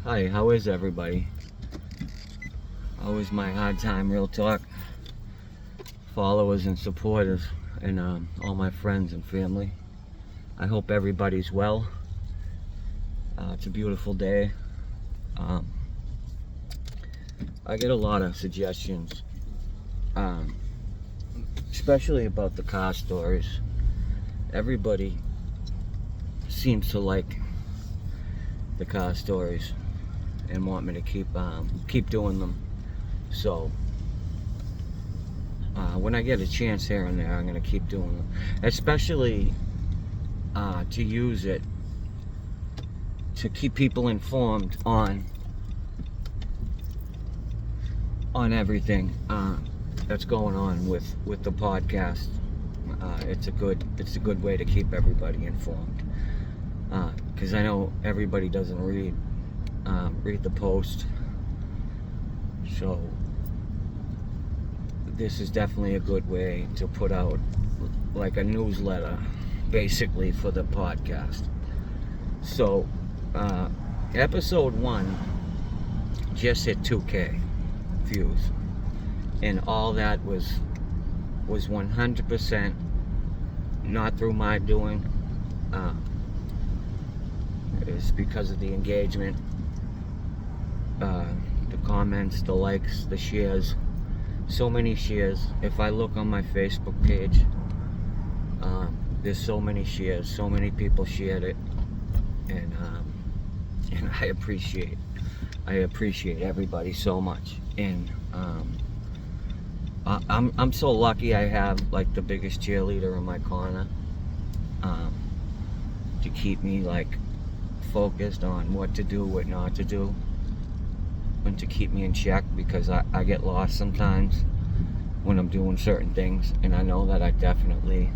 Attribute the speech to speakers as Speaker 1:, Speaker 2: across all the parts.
Speaker 1: Hi, how is everybody? How is my hard time real talk followers and supporters and all my friends and family? I hope everybody's well. It's a beautiful day. I get a lot of suggestions, especially about the car stories. Everybody seems to like the car stories and want me to keep doing them. So when I get a chance here and there, I'm gonna keep doing them, especially to use it to keep people informed on everything that's going on with the podcast. It's a good way to keep everybody informed, because I know everybody doesn't read the post, so this is definitely a good way to put out like a newsletter basically for the podcast. So episode 1 just hit 2K views, and all that was 100% not through my doing. It's because of the engagement, the comments, the likes, the shares. So many shares. If I look on my Facebook page, there's so many shares, so many people shared it, and I appreciate everybody so much. And I'm so lucky I have like the biggest cheerleader in my corner, to keep me like focused on what to do, what not to do, and to keep me in check, because I get lost sometimes when I'm doing certain things, and I know that I definitely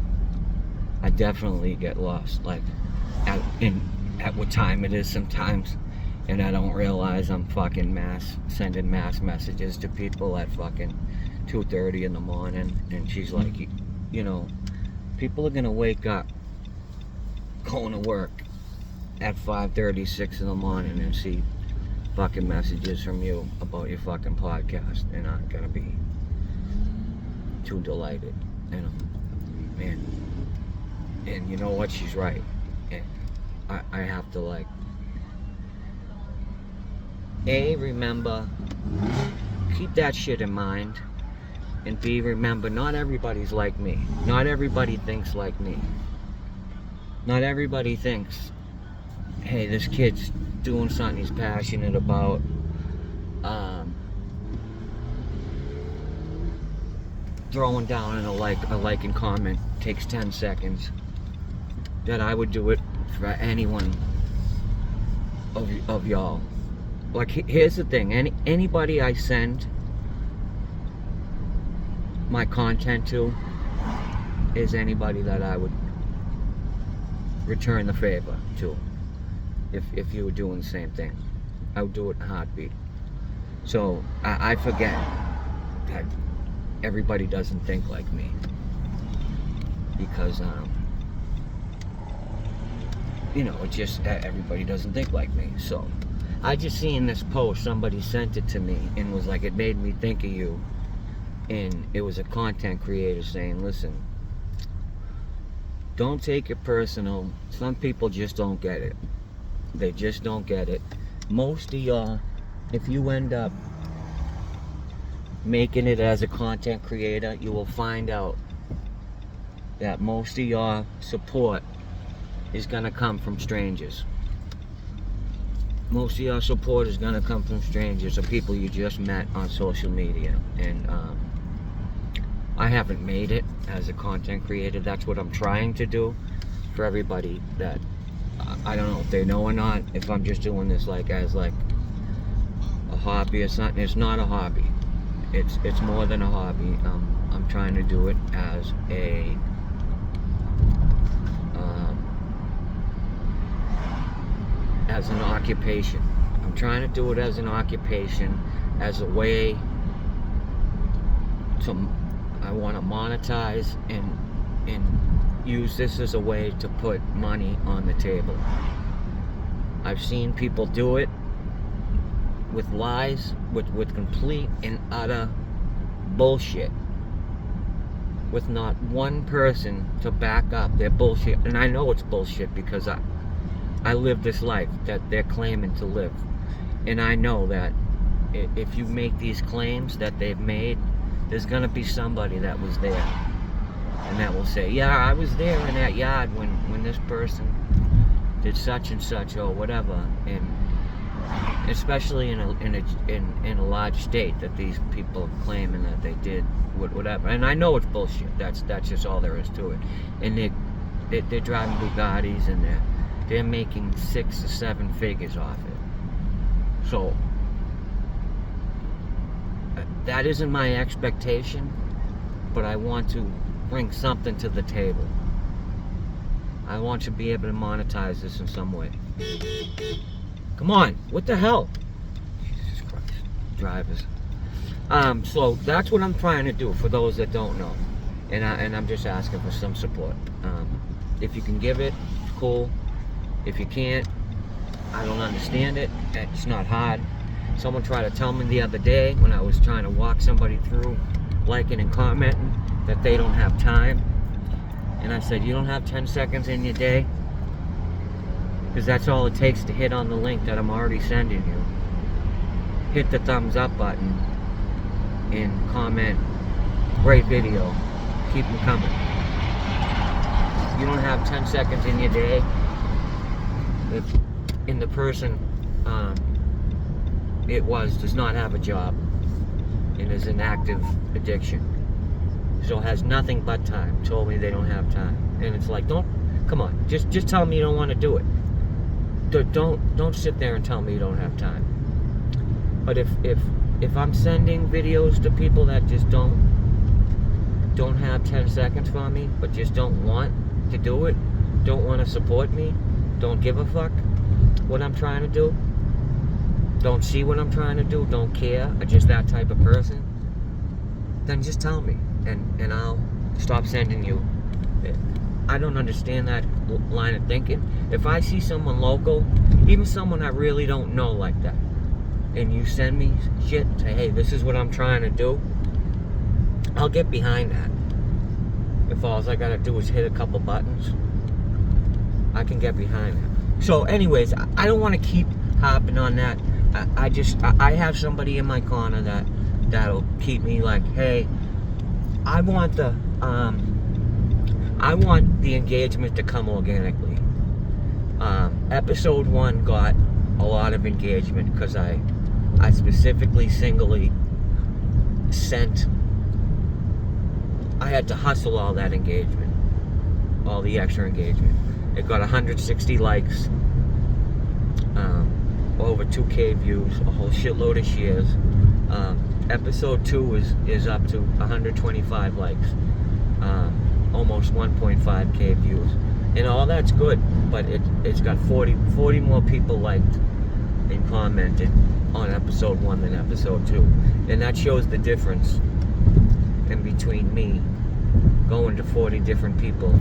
Speaker 1: get lost, like at what time it is sometimes, and I don't realize I'm fucking sending mass messages to people at fucking 2:30 in the morning. And she's like, you know, people are gonna wake up going to work at 5:30, 6 in the morning and see fucking messages from you about your fucking podcast, and I'm gonna be too delighted, you know, man. And you know what, she's right. And I have to, like, remember, keep that shit in mind, and B, remember, not everybody's like me. Not everybody thinks like me. Not everybody thinks, hey, this kid's doing something he's passionate about. Throwing down a like and comment takes 10 seconds. That I would do it for anyone of y'all. Like, here's the thing, anybody I send my content to is anybody that I would return the favor to. If you were doing the same thing, I would do it in a heartbeat. So I forget that everybody doesn't think like me, because you know, it's just everybody doesn't think like me. So I just seen this post, somebody sent it to me and was like, it made me think of you. And it was a content creator saying, listen, don't take it personal. Some people just don't get it. They just don't get it. Most of y'all, if you end up making it as a content creator, you will find out that most of your support is gonna come from strangers. Most of your support is gonna come from strangers or people you just met on social media. And I haven't made it as a content creator. That's what I'm trying to do for everybody that I don't know if they know or not, if I'm just doing this like as like a hobby or something. It's not a hobby. It's more than a hobby. I'm trying to do it as an occupation. I'm trying to do it as an occupation, as a way to, I want to monetize and use this as a way to put money on the table. I've seen people do it, with lies, with complete and utter bullshit, with not one person to back up their bullshit. And I know it's bullshit because I live this life that they're claiming to live. And I know that if you make these claims that they've made, there's gonna be somebody that was there and that will say, yeah, I was there in that yard when this person did such and such or whatever. And especially in a large state that these people are claiming that they did whatever. And I know it's bullshit. That's just all there is to it. And they're driving Bugattis and they're making 6 or 7 figures off it. So that isn't my expectation, but I want to bring something to the table. I want to be able to monetize this in some way. Come on, what the hell? Jesus Christ, drivers. So that's what I'm trying to do for those that don't know, and I'm just asking for some support. If you can give it, cool. If you can't, I don't understand it. It's not hard. Someone tried to tell me the other day when I was trying to walk somebody through liking and commenting that they don't have time. And I said, you don't have 10 seconds in your day? Because that's all it takes to hit on the link that I'm already sending you. Hit the thumbs up button and comment, great video, keep them coming. You don't have 10 seconds in your day if in the person does not have a job and is an active addiction, so has nothing but time, told me they don't have time. And it's like, come on, just tell me you don't want to do it. Don't sit there and tell me you don't have time. But if I'm sending videos to people that just don't have 10 seconds for me, but just don't want to do it, don't want to support me, don't give a fuck what I'm trying to do, don't see what I'm trying to do, don't care, are just that type of person, then just tell me, and I'll stop sending you. I don't understand that line of thinking. If I see someone local, even someone I really don't know like that, and you send me shit, say, hey, this is what I'm trying to do, I'll get behind that. If all I gotta do is hit a couple buttons, I can get behind that. So anyways, I don't want to keep hopping on that. I have somebody in my corner that'll keep me like, hey, I want the engagement to come organically. Episode 1 got a lot of engagement because I specifically singly sent. I had to hustle all that engagement, all the extra engagement. It got 160 likes, over 2K views, a whole shitload of shares. Episode 2 is up to 125 likes, almost 1.5K views, and all that's good. But it's got 40 more people liked and commented on episode 1 than episode 2, and that shows the difference in between me going to 40 different people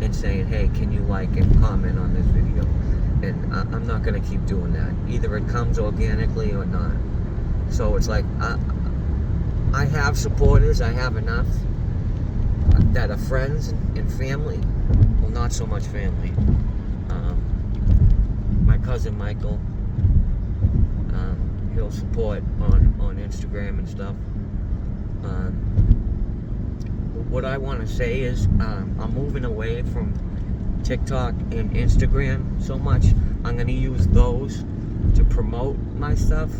Speaker 1: and saying, hey, can you like and comment on this video? And I'm not going to keep doing that. Either it comes organically or not. So it's like, I have supporters, I have enough that are friends and family. Well, not so much family. My cousin Michael, he'll support on Instagram and stuff. What I want to say is, I'm moving away from TikTok and Instagram so much. I'm going to use those to promote my stuff,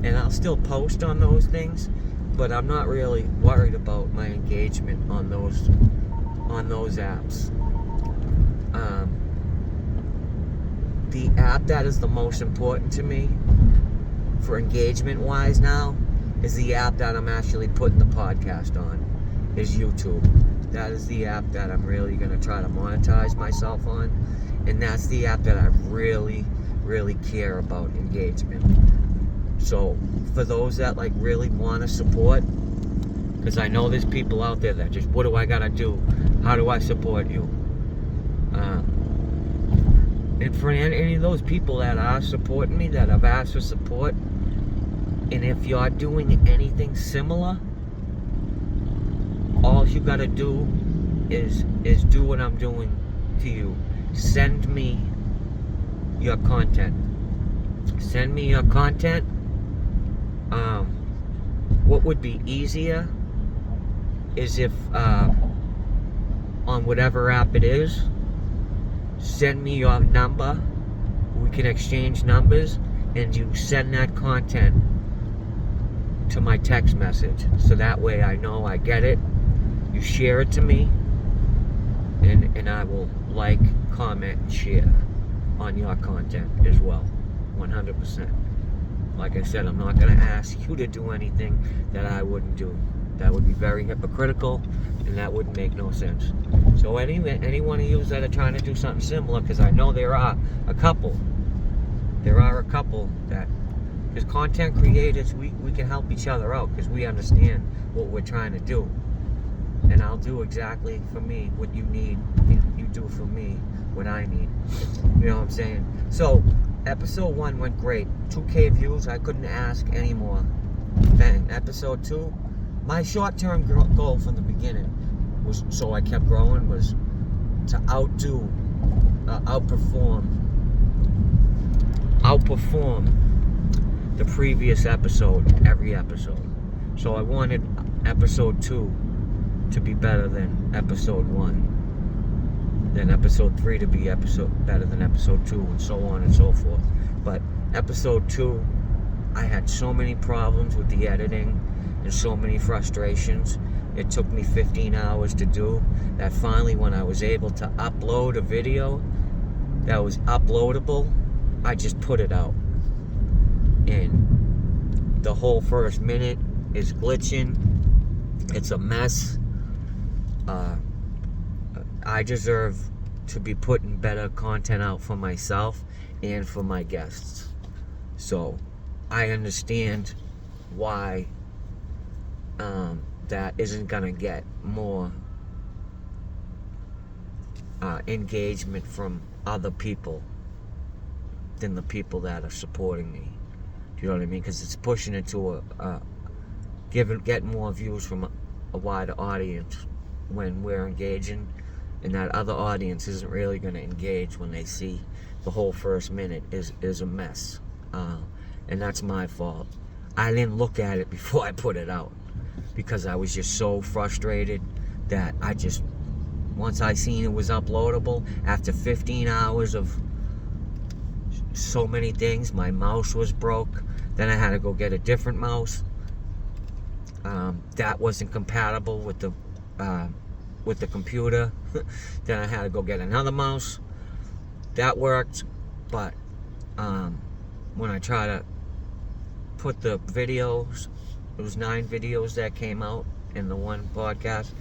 Speaker 1: and I'll still post on those things, but I'm not really worried about my engagement on those apps. The app that is the most important to me for engagement wise now is the app that I'm actually putting the podcast on, is YouTube. That is the app that I'm really going to try to monetize myself on, and that's the app that I really, really care about engagement. So for those that like really want to support, because I know there's people out there that just, what do I got to do? How do I support you? And for any of those people that are supporting me, that have asked for support, And if you're doing anything similar, all you gotta do is do what I'm doing to you. Send me your content. Send me your content. What would be easier is if on whatever app it is, send me your number. We can exchange numbers, and you send that content to my text message, so that way I know I get it. You share it to me, and I will like, comment, and share on your content as well, 100%. Like I said, I'm not going to ask you to do anything that I wouldn't do. That would be very hypocritical, and that wouldn't make no sense. So any one of you that are trying to do something similar, because I know there are a couple that, as content creators, we can help each other out, because we understand what we're trying to do. And I'll do exactly for me what you need, and you do for me what I need. You know what I'm saying? So, episode 1 went great. 2K views, I couldn't ask anymore. Bang. Episode 2, my short-term goal from the beginning was, so I kept growing, was to outperform the previous episode, every episode. So I wanted episode 2 to be better than episode 1, then episode 3 to be better than episode 2, and so on and so forth. But episode 2, I had so many problems with the editing and so many frustrations. It took me 15 hours to do that. Finally, when I was able to upload a video that was uploadable, I just put it out. And the whole first minute is glitching. It's a mess. I deserve to be putting better content out for myself and for my guests. So I understand why that isn't gonna get more engagement from other people than the people that are supporting me. Do you know what I mean? Because it's pushing it to get more views from a wider audience when we're engaging, and that other audience isn't really going to engage when they see the whole first minute is a mess. And that's my fault. I didn't look at it before I put it out, because I was just so frustrated that once I seen it was uploadable, after 15 hours of so many things, my mouse was broke. Then I had to go get a different mouse. That wasn't compatible with the computer. Then I had to go get another mouse. That worked, but when I try to put the videos, it was 9 videos that came out in the one podcast.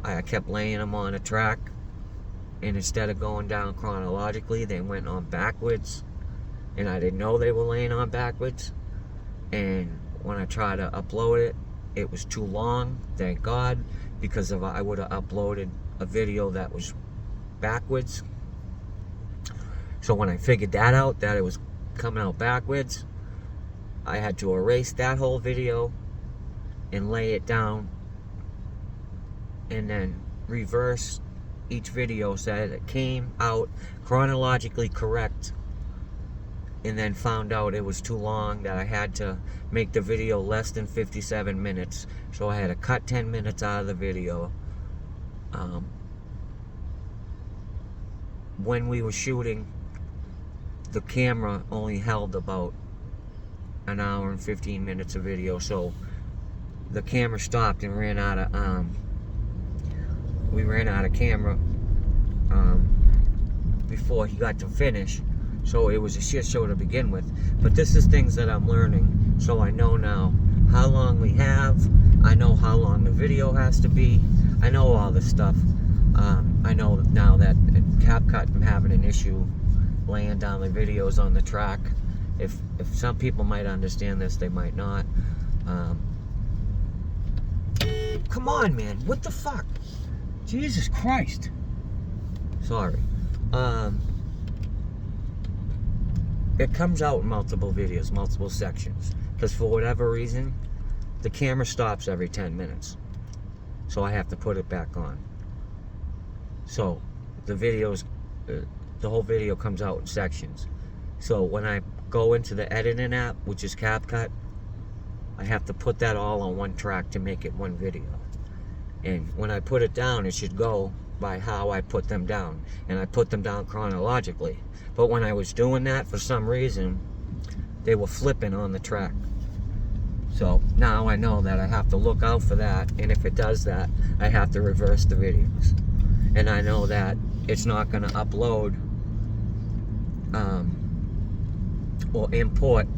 Speaker 1: I kept laying them on a track, and instead of going down chronologically, they went on backwards, and I didn't know they were laying on backwards. And when I tried to upload it, it was too long, thank God, because if I would have uploaded a video that was backwards. So when I figured that out, that it was coming out backwards, I had to erase that whole video and lay it down, and then reverse each video so that it came out chronologically correct, and then found out it was too long, that I had to make the video less than 57 minutes. So I had to cut 10 minutes out of the video. When we were shooting, the camera only held about an hour and 15 minutes of video, so the camera stopped and ran out of we ran out of camera before he got to finish. So it was a shit show to begin with. But this is things that I'm learning, so I know now how long we have. I know how long the video has to be. I know all this stuff. I know now that CapCut, I'm having an issue laying down the videos on the track. If some people might understand this, they might not. Come on, man. What the fuck? Jesus Christ. Sorry. It comes out in multiple videos, multiple sections. because for whatever reason, the camera stops every 10 minutes. So I have to put it back on. So the whole video comes out in sections. So when I go into the editing app, which is CapCut, I have to put that all on one track to make it one video. And when I put it down, it should go by how I put them down. And I put them down chronologically. But when I was doing that, for some reason, they were flipping on the track. So now I know that I have to look out for that, and if it does that, I have to reverse the videos. And I know that it's not going to upload or import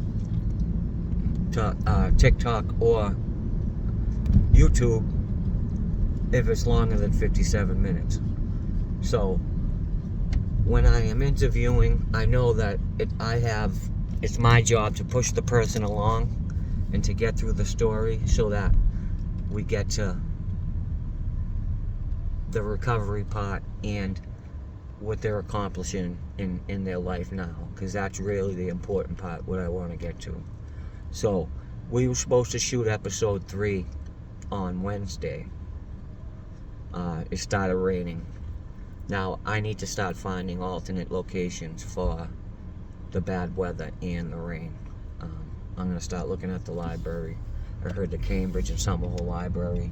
Speaker 1: to TikTok or YouTube if it's longer than 57 minutes. So when I am interviewing, I know that it's my job to push the person along and to get through the story so that we get to the recovery part and what they're accomplishing in their life now, because that's really the important part, what I want to get to. So we were supposed to shoot episode 3 on Wednesday. It started raining. Now I need to start finding alternate locations for the bad weather and the rain. I'm going to start looking at the library. I heard the Cambridge and Somerville Library,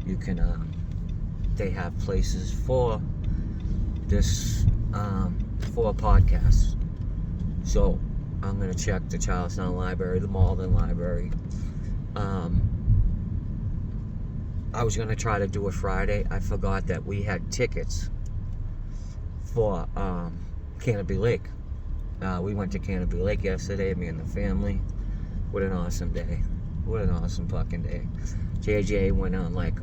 Speaker 1: you can, they have places for this, for podcasts. So I'm going to check the Charlestown Library, the Malden Library. I was going to try to do it Friday. I forgot that we had tickets for Canobie Lake. We went to Canobie Lake yesterday, me and the family. What an awesome day. What an awesome fucking day. JJ went on like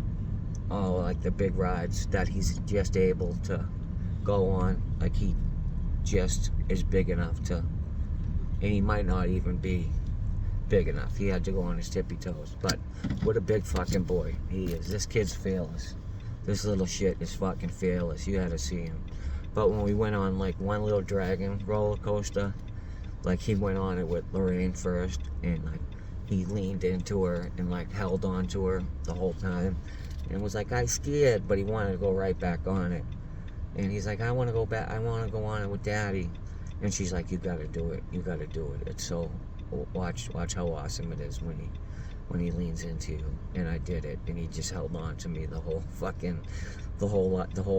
Speaker 1: the big rides that he's just able to go on. Like he just is big enough to, and he might not even be big enough. He had to go on his tippy toes. But what a big fucking boy he is. This kid's fearless. This little shit is fucking fearless. You had to see him. But when we went on like one little dragon roller coaster, like he went on it with Lorraine first, and like he leaned into her and like held on to her the whole time and was like, "I'm scared," but he wanted to go right back on it. And he's like, "I want to go back, I want to go on it with Daddy." And she's like, "You gotta do it, you gotta do it." It's so, watch how awesome it is when he leans into you. And I did it, and he just held on to me the whole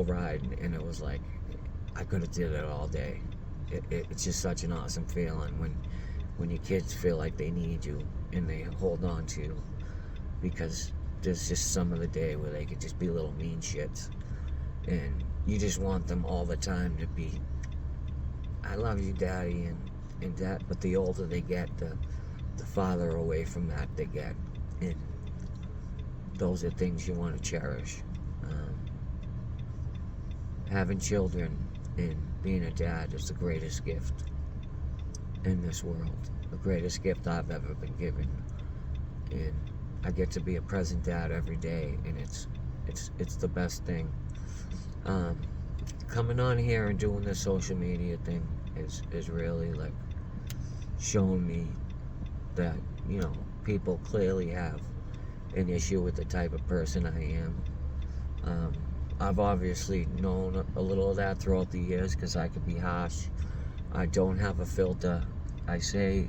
Speaker 1: ride, and it was like, I could have did it all day. It's just such an awesome feeling when your kids feel like they need you and they hold on to you, because there's just some of the day where they could just be little mean shits, and you just want them all the time to be, "I love you, Daddy," and that. But the older they get, the farther away from that they get, and those are things you want to cherish. Having children and being a dad is the greatest gift in this world, the greatest gift I've ever been given, and I get to be a present dad every day, and it's the best thing. Coming on here and doing this social media thing is really like showing me that, you know, people clearly have an issue with the type of person I am. I've obviously known a little of that throughout the years, because I could be harsh. I don't have a filter. I say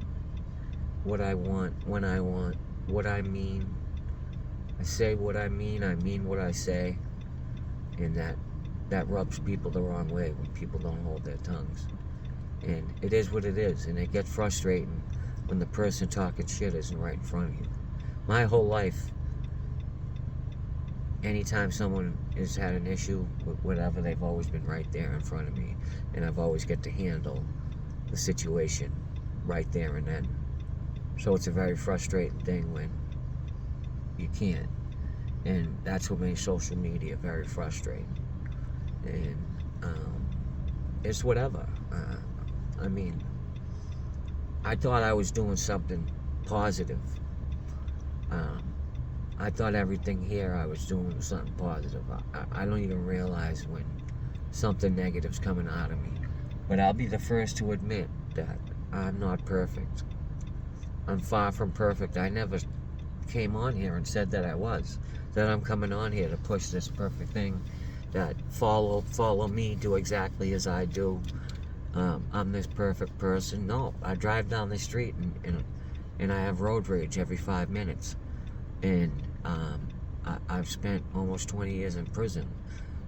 Speaker 1: what I want, when I want, what I mean. I say what I mean what I say. And that rubs people the wrong way when people don't hold their tongues. And it is what it is, and it gets frustrating when the person talking shit isn't right in front of you. My whole life, anytime someone has had an issue with whatever, they've always been right there in front of me, and I've always get to handle the situation right there and then. So it's a very frustrating thing when you can't, and that's what makes social media very frustrating. And it's whatever. I mean, I thought I was doing something positive. I thought everything here I was doing was something positive. I don't even realize when something negative's coming out of me. But I'll be the first to admit that I'm not perfect. I'm far from perfect. I never came on here and said that I was. That I'm coming on here to push this perfect thing. That follow me, do exactly as I do. I'm this perfect person. No, I drive down the street and I have road rage every 5 minutes. And I've spent almost 20 years in prison.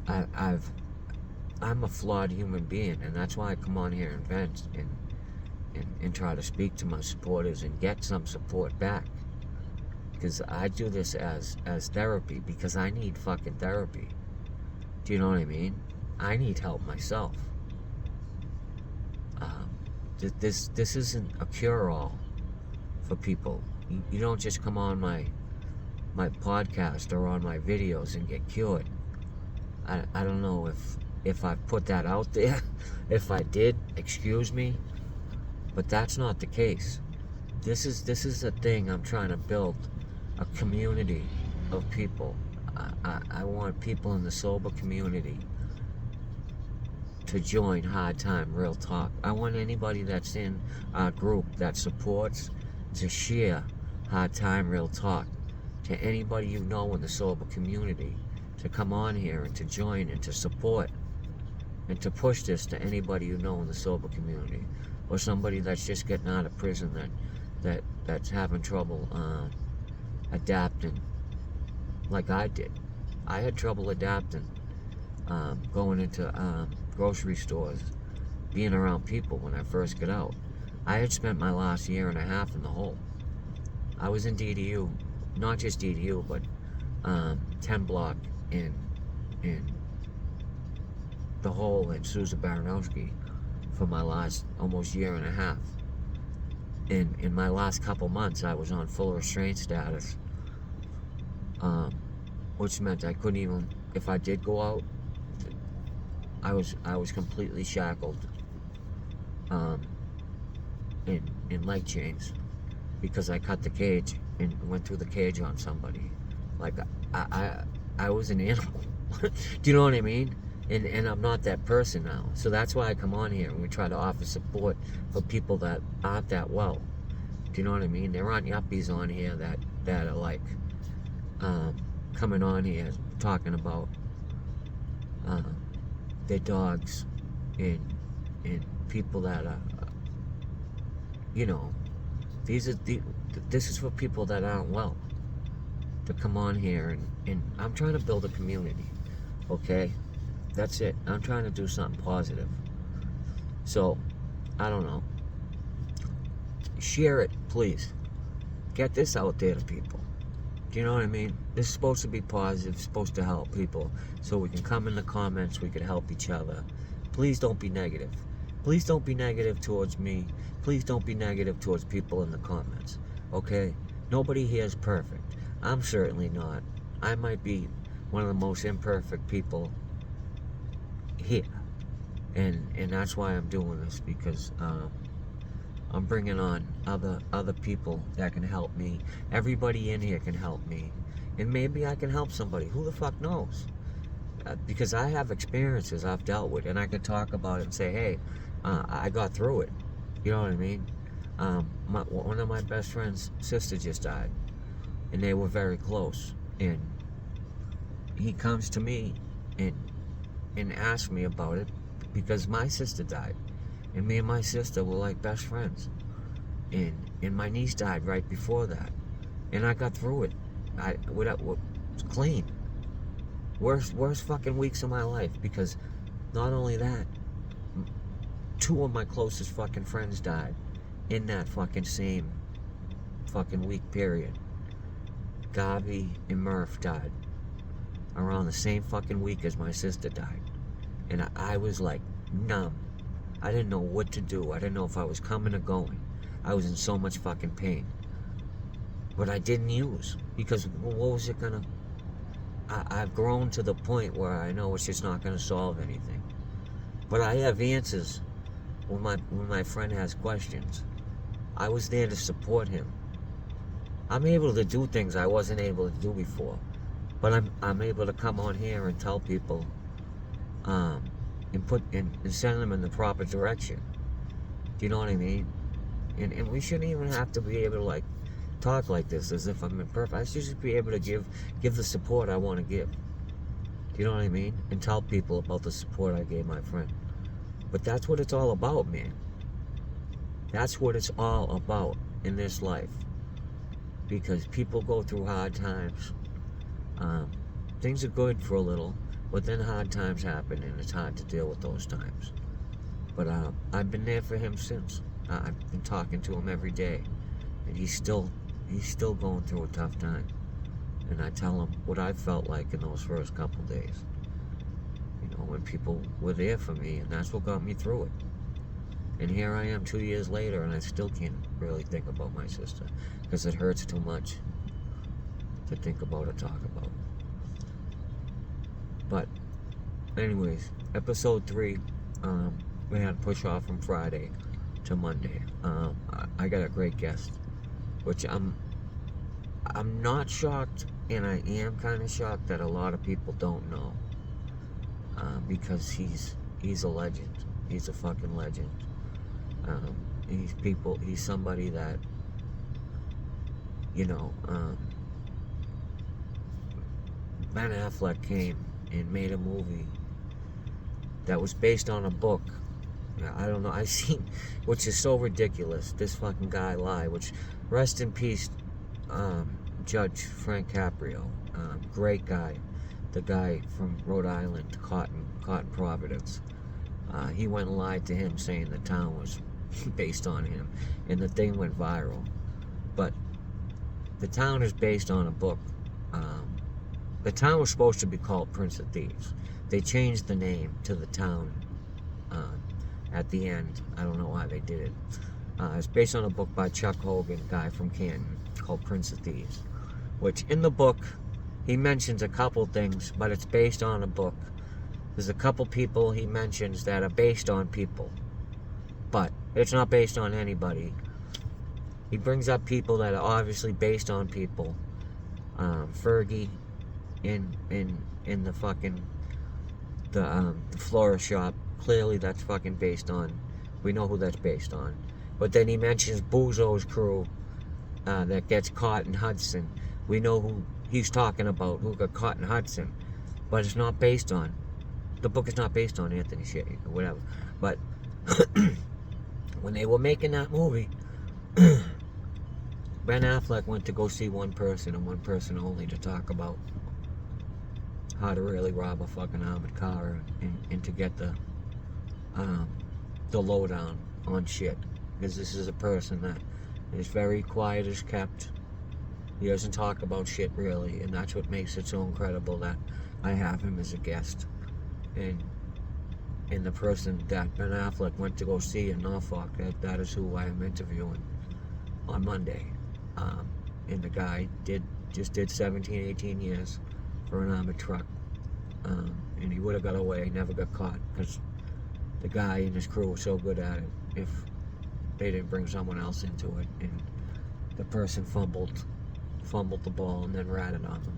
Speaker 1: I'm a flawed human being, and that's why I come on here and vent and try to speak to my supporters and get some support back. Because I do this as therapy, because I need fucking therapy. Do you know what I mean? I need help myself. This isn't a cure-all for people. You don't just come on my podcast or on my videos and get cured. I don't know if I've put that out there. If I did, excuse me, but that's not the case. This is a thing I'm trying to build, a community of people. I want people in the sober community to join Hard Time Real Talk. I want anybody that's in our group that supports to share Hard Time Real Talk to anybody you know in the sober community, to come on here and to join and to support and to push this to anybody you know in the sober community, or somebody that's just getting out of prison that's having trouble adapting like I did. I had trouble adapting, going into grocery stores, being around people when I first got out. I had spent my last year and a half in the hole. I was in DDU, not just DDU, but 10 block in the hole in Sousa Baranowski for my last almost year and a half. In my last couple months, I was on full restraint status, which meant I couldn't even, if I did go out, I was completely shackled in leg chains, because I cut the cage and went through the cage on somebody. Like I was an animal. Do you know what I mean? And I'm not that person now. So that's why I come on here and we try to offer support for people that aren't that well. Do you know what I mean? There aren't yuppies on here that are like coming on here talking about their dogs and people that are, you know, this is for people that aren't well, to come on here and I'm trying to build a community, okay? That's it. I'm trying to do something positive. So, I don't know. Share it, please. Get this out there to people. Do you know what I mean? This is supposed to be positive, it's supposed to help people. So we can come in the comments, we can help each other. Please don't be negative. Please don't be negative towards me. Please don't be negative towards people in the comments. Okay? Nobody here is perfect. I'm certainly not. I might be one of the most imperfect people here. And that's why I'm doing this, because I'm bringing on other people that can help me. Everybody in here can help me. And maybe I can help somebody. Who the fuck knows? Because I have experiences I've dealt with, and I can talk about it and say, hey, I got through it. You know what I mean? One of my best friend's sister just died, and they were very close. And he comes to me and asks me about it, because my sister died. And me and my sister were like best friends. And my niece died right before that. And I got through it. It was clean. Worst fucking weeks of my life, because not only that, 2 of my closest fucking friends died in that fucking same fucking week period. Gavi and Murph died around the same fucking week as my sister died. And I was like numb. I didn't know what to do. I didn't know if I was coming or going. I was in so much fucking pain. But I didn't use, because what was it gonna... I've grown to the point where I know it's just not gonna solve anything. But I have answers when my friend has questions. I was there to support him. I'm able to do things I wasn't able to do before. But I'm able to come on here and tell people, and send them in the proper direction. Do you know what I mean? And we shouldn't even have to be able to like talk like this as if I'm imperfect. I should just be able to give the support I want to give. Do you know what I mean? And tell people about the support I gave my friend. But that's what it's all about, man. That's what it's all about in this life. Because people go through hard times. Things are good for a little, but then hard times happen and it's hard to deal with those times. But I've been there for him since. I've been talking to him every day, and he's still going through a tough time. And I tell him what I felt like in those first couple days. You know, when people were there for me, and that's what got me through it. And here I am 2 years later, and I still can't really think about my sister because it hurts too much to think about or talk about. But anyways, episode 3, we had to push off from Friday to Monday. I got a great guest, which I'm not shocked, and I am kind of shocked that a lot of people don't know, because he's a legend. He's a fucking legend. He's somebody that, you know, Ben Affleck came and made a movie that was based on a book. I don't know, I seen, which is so ridiculous, this fucking guy lie, which, rest in peace, Judge Frank Caprio, great guy, the guy from Rhode Island, Cotton Providence. He went and lied to him saying the town was based on him, and the thing went viral. But the town is based on a book. The town was supposed to be called Prince of Thieves. They changed the name to the town at the end. I don't know why they did it. It's based on a book by Chuck Hogan, guy from Canton, called Prince of Thieves, which in the book he mentions a couple things, but it's based on a book. There's a couple people he mentions that are based on people, but it's not based on anybody. He brings up people that are obviously based on people. Fergie in the fucking the florist shop. Clearly that's fucking based on. We know who that's based on. But then he mentions Bozo's crew that gets caught in Hudson. We know who he's talking about, who got caught in Hudson. But it's not based on. The book is not based on Anthony Shea or whatever. But when they were making that movie, Ben Affleck went to go see one person and one person only to talk about how to really rob a fucking armored car and to get the lowdown on shit. Because this is a person that is very quiet as kept. He doesn't talk about shit really, and that's what makes it so incredible that I have him as a guest. And the person that Ben Affleck went to go see in Norfolk, that is who I am interviewing on Monday. And the guy just did 17, 18 years for an armored truck. And he would have got away, never got caught, because the guy and his crew were so good at it if they didn't bring someone else into it. And the person fumbled the ball and then ratted on them.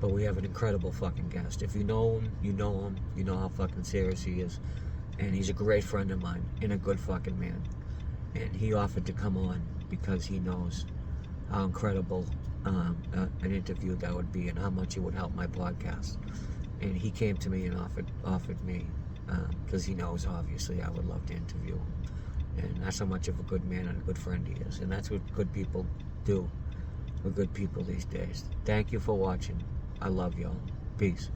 Speaker 1: But we have an incredible fucking guest. If you know him, you know him. You know how fucking serious he is. And he's a great friend of mine and a good fucking man. And he offered to come on because he knows how incredible an interview that would be and how much it would help my podcast. And he came to me and offered me, because he knows obviously I would love to interview him. And that's how much of a good man and a good friend he is. And that's what good people do with good people these days. Thank you for watching. I love y'all. Peace.